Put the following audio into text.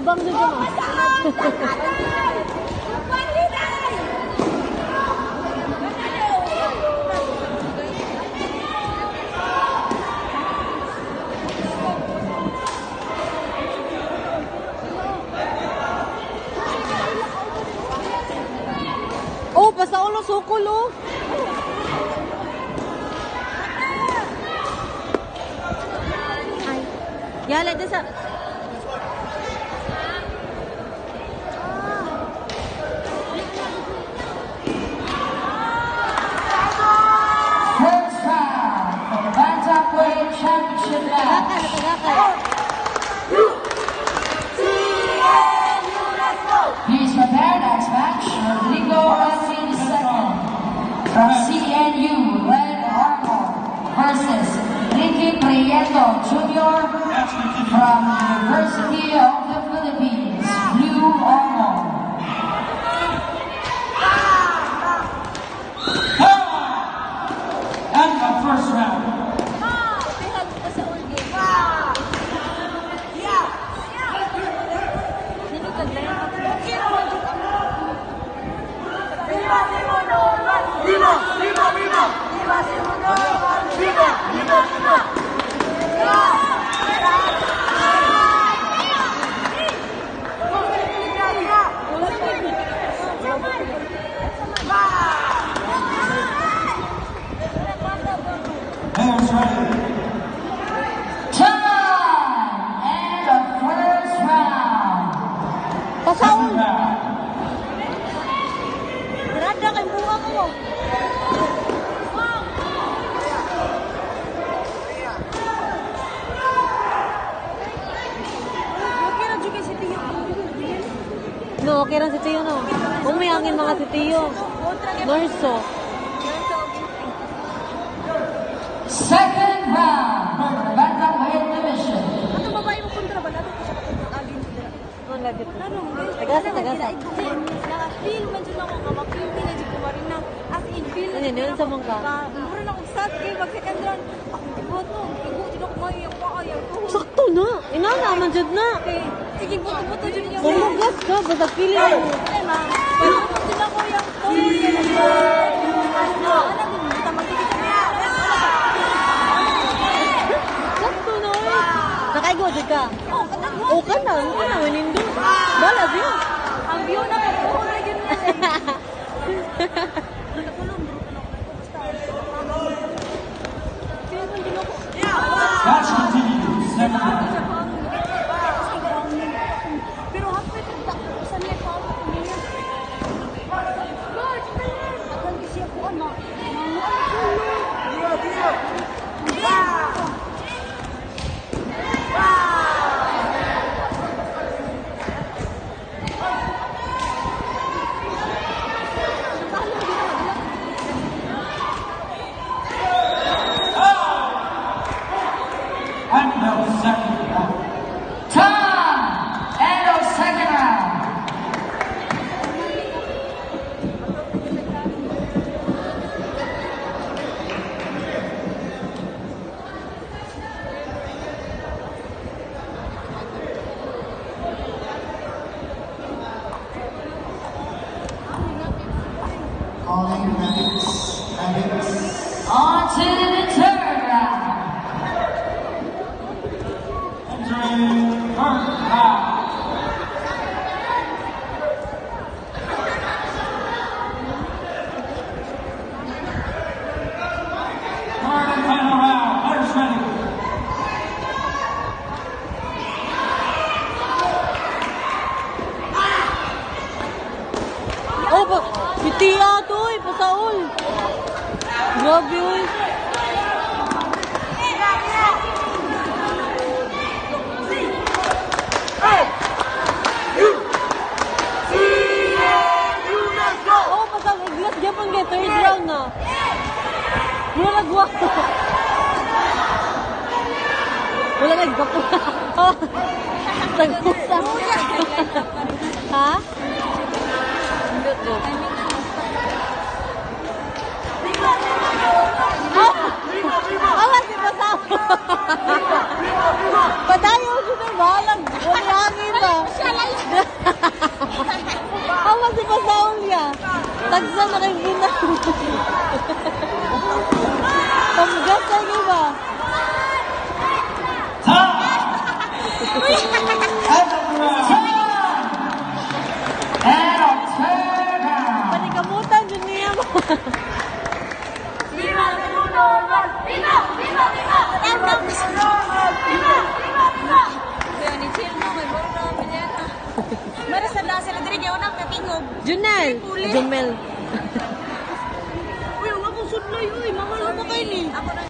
Ibang doon mo. Oh, basta ulo sukol oh. Ay. Yala dyan sa... First round for the Bantamweight Championship match. Please prepare next match. Rodrigo Rossi II from CNU Red Armor versus Ricky Prieto Jr. from University of the Philippines Blue Armor. And the first round. Players ready. Time and the first round. Pasaul. Second round. Rada kay buka ko. No, okay lang si Tiyo, no? Umayangin mga si Tiyo. Norso. Second round for the Bantamweight division. Ano babae mo kontra ba natin siya agin sila? Ang lagit. Ano mo? Tagasa. Naka-feel man dyan ako nga ma-feel nila dyan ko marin na as in feel Ano yun, sa mong ka? Mura na akong sad kayo mag-second round. Ako tibot mo. Ibu dyan ako mahiyak pa ayaw ko. Sakto na. Ina naman dyan na. Okay. Sige, buto-buto dyan yung Bumugas ka. Basta pili mo. tema. Pagbuto dyan ako yung ano, bumita magkikita niya. Sakto na eh. Nakaigo dyan ka. Oh, katagwa. O ka na. Ano ka na. Manindo. Bala siya. Ang view na ko. Oo na yun na. Nagkulong, bro. Kaya kung din ako. Match continues. Second round. Pero hapit ang takbo sa may pao ko niya. Lord, akan kasi ako ano. And the second round. Time and the second round. Calling medics. On to the third round. Entering third round. Third and final round. Players ready. Oh, ba? Si Tia to eh. Pasaul. Grabe eh. Oh, pasal iglas dyan pang get third round na. Wala nagwa. Wala naggapo. Tagpusa. Ha? Hindi ko. Awa si Pasaul. Padayo siya na balag. Wala hangin ba? Tagsa na kayo gina. Pamgas na kayo ba? Time! End of the round. And a turnout. Panikamutan, dyan niya mo. Kaya ni Chill mo, may baro na kami yan. Mara sa dasa na diri, kaya unang katingog. Junel. Jumel. Uy, wala kong sudlay, uy. Mamalo ko kayo ni. Ako na